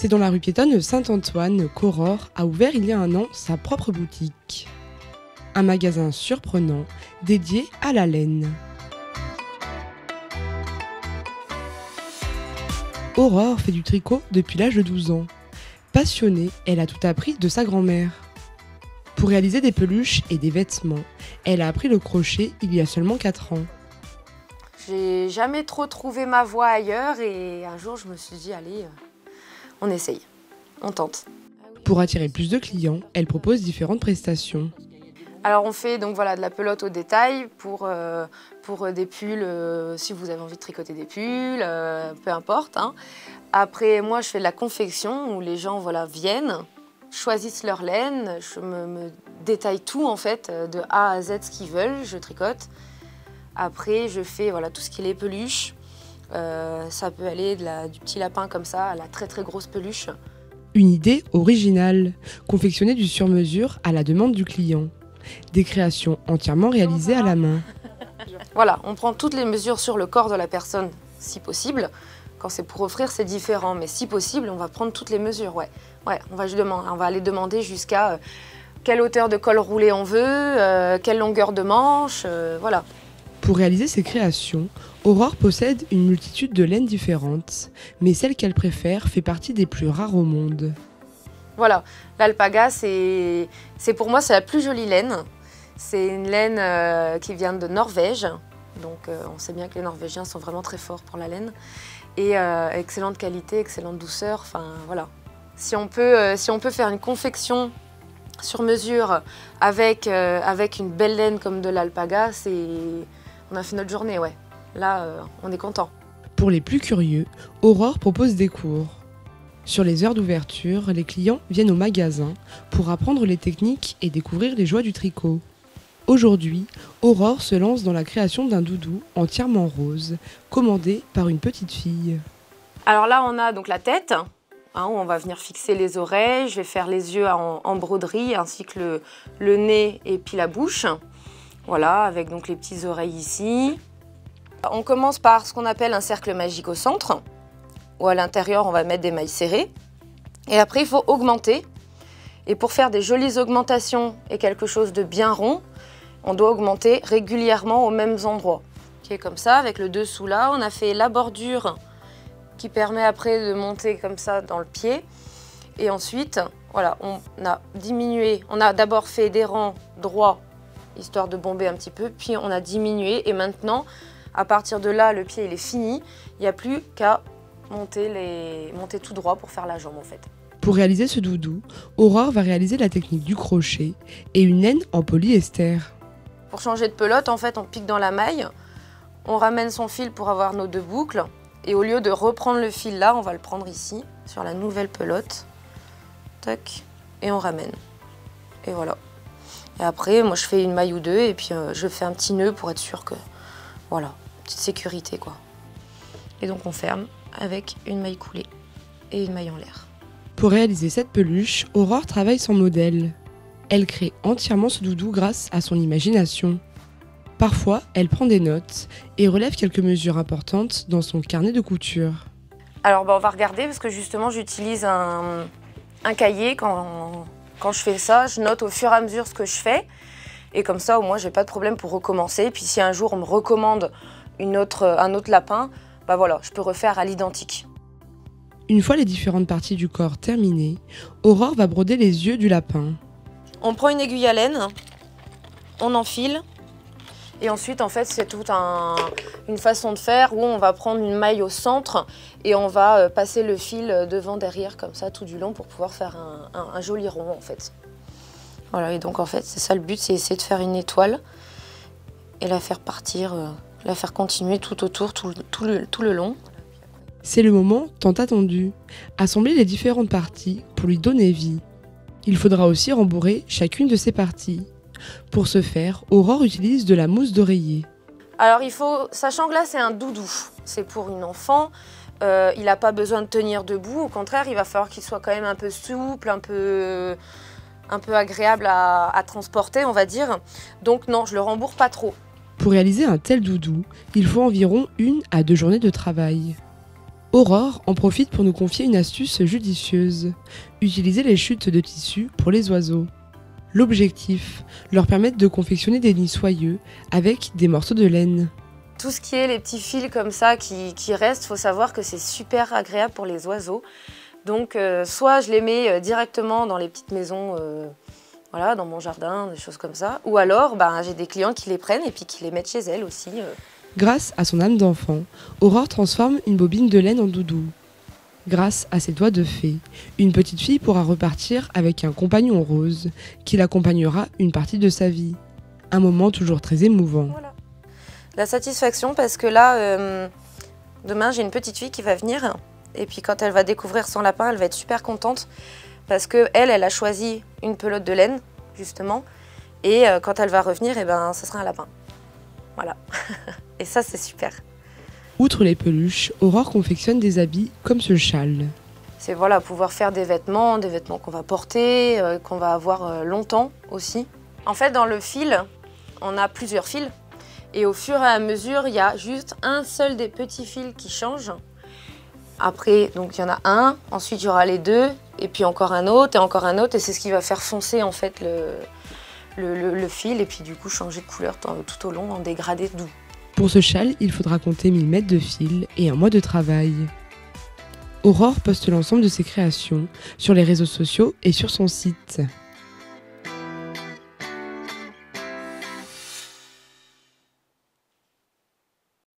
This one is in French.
C'est dans la rue piétonne Saint-Antoine qu'Aurore a ouvert il y a un an sa propre boutique. Un magasin surprenant dédié à la laine. Aurore fait du tricot depuis l'âge de 12 ans. Passionnée, elle a tout appris de sa grand-mère. Pour réaliser des peluches et des vêtements, elle a appris le crochet il y a seulement 4 ans. J'ai jamais trop trouvé ma voie ailleurs et un jour je me suis dit allez, on essaye, on tente. Pour attirer plus de clients, elle propose différentes prestations. Alors on fait donc voilà de la pelote au détail pour des pulls, si vous avez envie de tricoter des pulls, peu importe. Hein. Après moi je fais de la confection où les gens voilà, viennent, choisissent leur laine, je me détaille tout en fait, de A à Z ce qu'ils veulent, je tricote. Après je fais voilà, tout ce qui est les peluches, ça peut aller du petit lapin comme ça à la très très grosse peluche. Une idée originale, confectionner du sur-mesure à la demande du client. Des créations entièrement réalisées à la main. Voilà, on prend toutes les mesures sur le corps de la personne, si possible. Quand c'est pour offrir, c'est différent, mais si possible, on va prendre toutes les mesures, ouais. On va aller demander jusqu'à quelle hauteur de col roulé on veut, quelle longueur de manche, voilà. Pour réaliser ces créations, Aurore possède une multitude de laines différentes, mais celle qu'elle préfère fait partie des plus rares au monde. Voilà, l'alpaga, c'est pour moi c'est la plus jolie laine. C'est une laine qui vient de Norvège, donc on sait bien que les Norvégiens sont vraiment très forts pour la laine. Et excellente qualité, excellente douceur, enfin voilà. Si on peut faire une confection sur mesure avec une belle laine comme de l'alpaga, on a fait notre journée, ouais. Là, on est content. Pour les plus curieux, Aurore propose des cours. Sur les heures d'ouverture, les clients viennent au magasin pour apprendre les techniques et découvrir les joies du tricot. Aujourd'hui, Aurore se lance dans la création d'un doudou entièrement rose, commandé par une petite fille. Alors là, on a donc la tête, hein, où on va venir fixer les oreilles. Je vais faire les yeux en broderie, ainsi que le nez et puis la bouche. Voilà, avec donc les petites oreilles ici. On commence par ce qu'on appelle un cercle magique au centre, où à l'intérieur, on va mettre des mailles serrées. Et après, il faut augmenter. Et pour faire des jolies augmentations et quelque chose de bien rond, on doit augmenter régulièrement aux mêmes endroits. Okay, comme ça, avec le dessous là, on a fait la bordure qui permet après de monter comme ça dans le pied. Et ensuite, voilà, on a diminué. On a d'abord fait des rangs droits, histoire de bomber un petit peu, puis on a diminué. Et maintenant, à partir de là, le pied il est fini. Il n'y a plus qu'à monter tout droit pour faire la jambe en fait. Pour réaliser ce doudou, Aurore va réaliser la technique du crochet et une laine en polyester. Pour changer de pelote, en fait, on pique dans la maille, on ramène son fil pour avoir nos 2 boucles, et au lieu de reprendre le fil là, on va le prendre ici, sur la nouvelle pelote. Tac, et on ramène. Et voilà. Et après, moi je fais une maille ou 2, et puis je fais un petit nœud pour être sûr que, voilà, petite sécurité quoi. Et donc on ferme avec une maille coulée et une maille en l'air. Pour réaliser cette peluche, Aurore travaille sans modèle. Elle crée entièrement ce doudou grâce à son imagination. Parfois, elle prend des notes et relève quelques mesures importantes dans son carnet de couture. Alors on va regarder parce que justement j'utilise un cahier quand je fais ça. Je note au fur et à mesure ce que je fais et comme ça au moins j'ai pas de problème pour recommencer. Puis si un jour on me recommande un autre lapin, bah voilà, je peux refaire à l'identique. Une fois les différentes parties du corps terminées, Aurore va broder les yeux du lapin. On prend une aiguille à laine, on enfile, et ensuite en fait c'est toute une façon de faire où on va prendre une maille au centre et on va passer le fil devant, derrière comme ça tout du long pour pouvoir faire un joli rond en fait. Voilà, et donc en fait c'est ça le but, c'est essayer de faire une étoile et la faire partir, la faire continuer tout autour, tout le long. C'est le moment tant attendu, assembler les différentes parties pour lui donner vie. Il faudra aussi rembourrer chacune de ces parties. Pour ce faire, Aurore utilise de la mousse d'oreiller. Alors sachant que là c'est un doudou, c'est pour une enfant, il n'a pas besoin de tenir debout, au contraire il va falloir qu'il soit quand même un peu souple, un peu agréable à transporter on va dire. Donc non, je le rembourre pas trop. Pour réaliser un tel doudou, il faut environ 1 à 2 journées de travail. Aurore en profite pour nous confier une astuce judicieuse. Utiliser les chutes de tissu pour les oiseaux. L'objectif, leur permettre de confectionner des nids soyeux avec des morceaux de laine. Tout ce qui est les petits fils comme ça qui restent, il faut savoir que c'est super agréable pour les oiseaux. Donc soit je les mets directement dans les petites maisons, voilà, dans mon jardin, des choses comme ça. Ou alors j'ai des clients qui les prennent et puis qui les mettent chez elles aussi. Grâce à son âme d'enfant, Aurore transforme une bobine de laine en doudou. Grâce à ses doigts de fée, une petite fille pourra repartir avec un compagnon rose qui l'accompagnera une partie de sa vie. Un moment toujours très émouvant. Voilà. La satisfaction parce que là, demain j'ai une petite fille qui va venir et puis quand elle va découvrir son lapin, elle va être super contente parce que elle a choisi une pelote de laine justement et quand elle va revenir, ce sera un lapin. Voilà. Et ça c'est super. Outre les peluches, Aurore confectionne des habits comme ce châle. C'est voilà, pouvoir faire des vêtements qu'on va porter, qu'on va avoir longtemps aussi. En fait, dans le fil, on a plusieurs fils. Et au fur et à mesure, il y a juste un seul des petits fils qui change. Après, donc il y en a un, ensuite il y aura les deux, et puis encore un autre, et c'est ce qui va faire foncer en fait le fil, et puis du coup changer de couleur tout au long en dégradé doux. Pour ce châle, il faudra compter 1000 mètres de fil et un mois de travail. Aurore poste l'ensemble de ses créations sur les réseaux sociaux et sur son site.